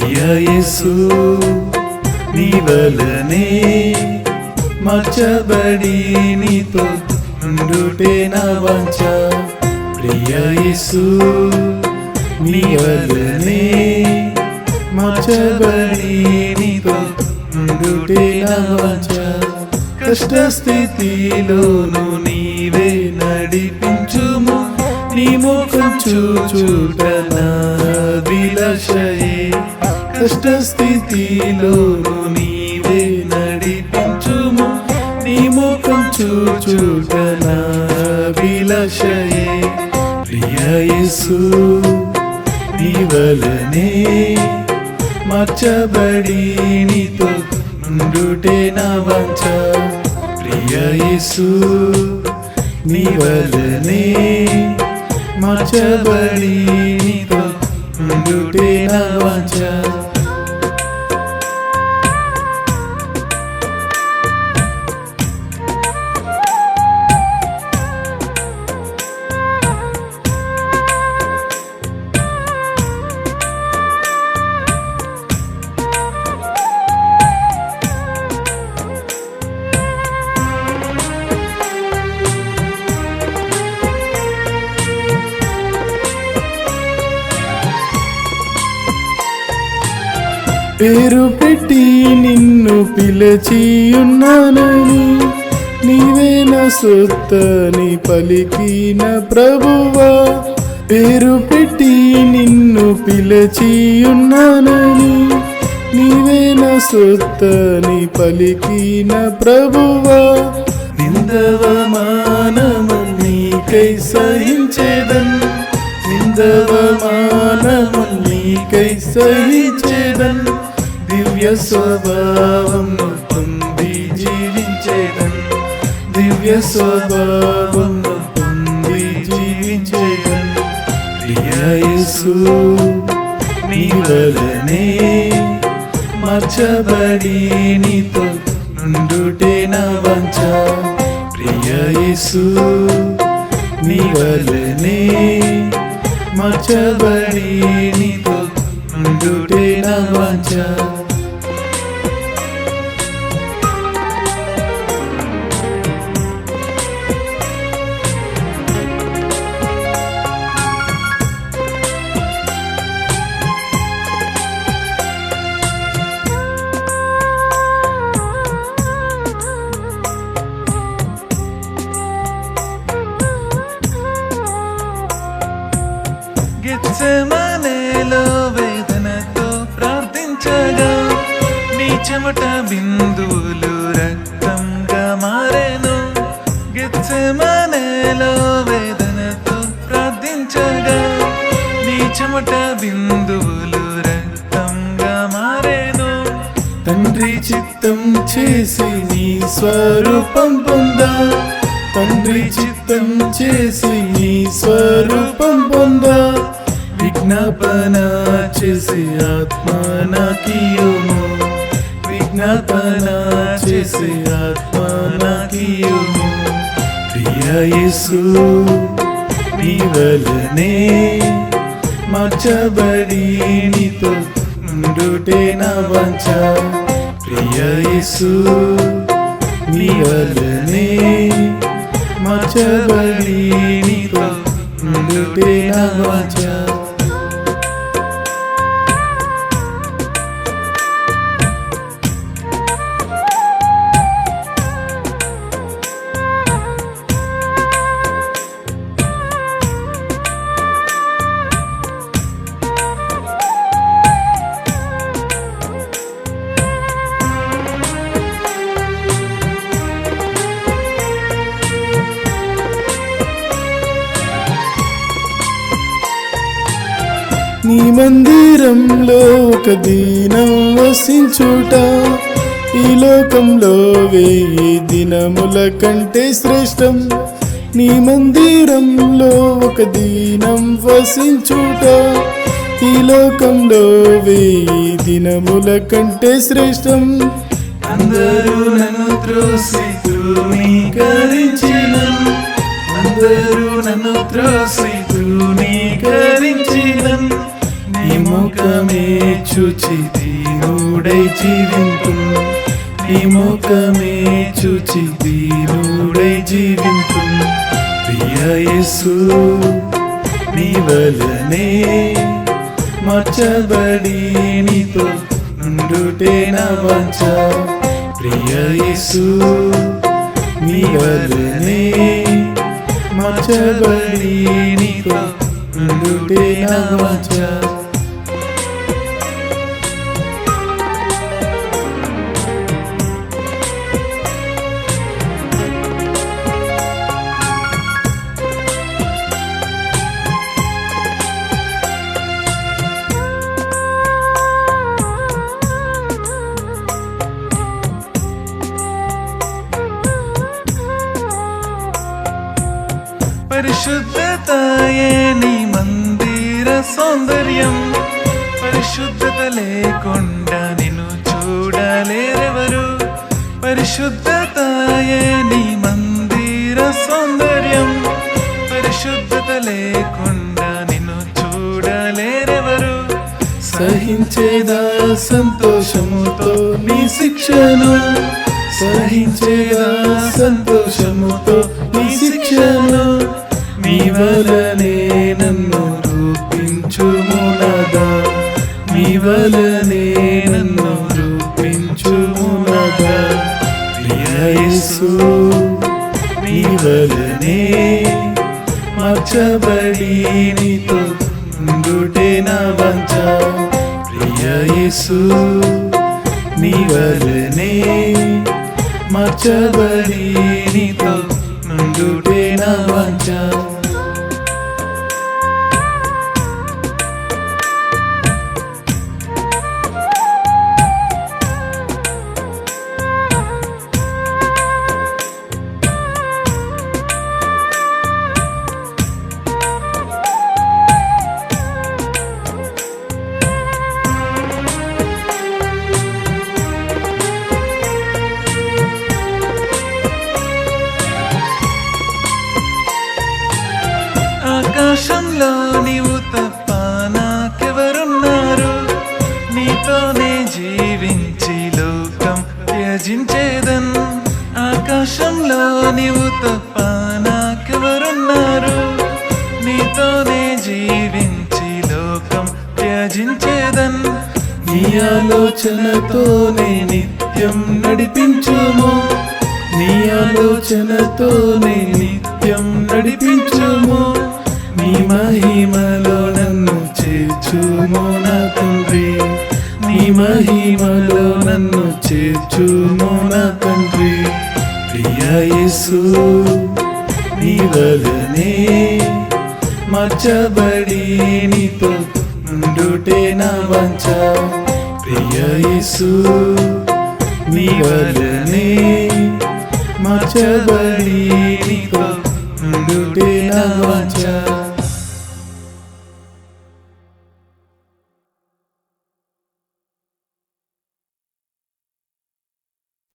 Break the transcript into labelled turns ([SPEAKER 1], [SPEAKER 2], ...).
[SPEAKER 1] ప్రియ యేసు నీ వలనే మార్చబడి నీతో ఉండుటే నా వాంఛ. ప్రియ యేసు నీ వలనే మార్చబడి నీతో ఉండుటే నా వాంఛ. కష్ట స్థితిలోను నీవే నడిపించుము, నీ ముఖం చూచుట నా అభిలాషయే. కష్ట స్థితిలోను నీవే నడిపించుము, నీ ముఖం చూచుట నా అభిలాషయే. ప్రియ యేసు నీ వలనే మార్చబడి నీతో ఉండుటే నా వాంఛ. ప్రియ యేసు నీ వలనే మార్చబడి నీతో ఉండుటే నా వాంఛ. పేరు పెట్టి నిన్ను పిలిచియున్నానని, నీవే నా సొత్తని పలికిన ప్రభువా. పేరు పెట్టి నిన్ను పిలిచియున్నానని, నీవే నా సొత్తని పలికిన ప్రభువా. నిందవమానము నీకై సహించేదన్, నిందవమానము నీకై సహించేదన్. దివ్య స్వభావము పొంది జీవించేదన్, దివ్య స్వభావము పొంది జీవించేదన్. ప్రియ యేసు నీ వలనే మార్చబడి నీతో ఉండుటే నా వాంఛ. ప్రియ యేసు నీ వలనే మార్చబడి నీతో ఉండుటే నా వాంఛ. గెత్సెమనేలో వేదనతో ప్రార్థించగా, నీ చెమట బిందువులు రక్తంగా మారెను. గెత్సెమనేలో వేదనతో ప్రార్థించగా, నీ చెమట బిందువులు రక్తంగా మారెను. తండ్రి చిత్తం చేసి నీ స్వరూపం పొందా, తండ్రి చిత్తం చేసి నీ స్వరూపం పొందా. విజ్ఞాపన చేసి ఆత్మ నాకియుము, విజ్ఞాపన చేసి ఆత్మ నాకియుము. ప్రియ యేసు నీ వలనే మార్చబడి నీతో ఉండుటే నా వాంఛ. ప్రియ యేసు నీ వలనే మార్చబడి నీతో ఉండుటే నా వాంఛ. నీ మందిరంలో ఒక దినం వసించుట, ఈ లోకంలో 1000 దినముల కంటే శ్రేష్టం. నీ మందిరంలో ఒక దినం వసించుట, ఈ లోకంలో 1000 దినముల కంటే శ్రేష్టం. అందరూ నన్ను త్రోసి తృణీకరించినను, అందరూ నన్ను త్రోసి తృణీకరించినను. నీ ముఖ ముఖమే చూచి దీనుడై జీవింతు, నీ ముఖమే చూచి దీనుడై జీవింతు. ప్రియ యేసు నీ వలనే మార్చబడి నీతో నుండుటే నా వాంఛ. ప్రియ యేసు నీ వలనే మార్చబడి నీతో నుండుటే నా వాంఛ.
[SPEAKER 2] పరిశుద్ధతయే నీ మందిర సౌందర్యం, పరిశుద్ధత లేకుండా నిన్ను చూడలేరెవరు. పరిశుద్ధతయే నీ మందిర సౌందర్యం, పరిశుద్ధత లేకుండా నిన్ను చూడలేరెవరు.
[SPEAKER 1] సహించేదా సంతోషముతో నీ శిక్షను, సహించేదా సంతోషముతో నీ శిక్షను. నీ వలనే నన్ను రూపించుము నాదా, నీ వలనే నన్ను రూపించుము నాదా. ప్రియ యేసు నీ వలనే మార్చబడి నీతో నుండుటే నా వాంఛ. ప్రియ యేసు నీ వలనే మార్చబడి నీతో నుండుటే నా వాంఛ.
[SPEAKER 2] ఆకాశంలో నీవు తప్ప నాకెవరున్నారు, నీతోనే జీవించి లోకం త్యజించేదన్. ఆకాశంలో నీవు తప్ప నాకెవరున్నారు, నీతోనే జీవించి లోకం త్యజించేదన్.
[SPEAKER 1] నీ ఆలోచనతోనే నిత్యం నడిపించుము, నీ ఆలోచనతోనే నిత్యం నడిపించుము. నీ మహిమలో నన్ను చేర్చుము నా తండ్రి, నీ మహిమలో నన్ను చేర్చుము నా తండ్రి. ప్రియ యేసు నీ వలనే మార్చబడి నీతో నుండుటే నా వాంఛ. ప్రియ యేసు నీ వలనే మార్చబడి నీతో నుండుటే నా వాంఛ.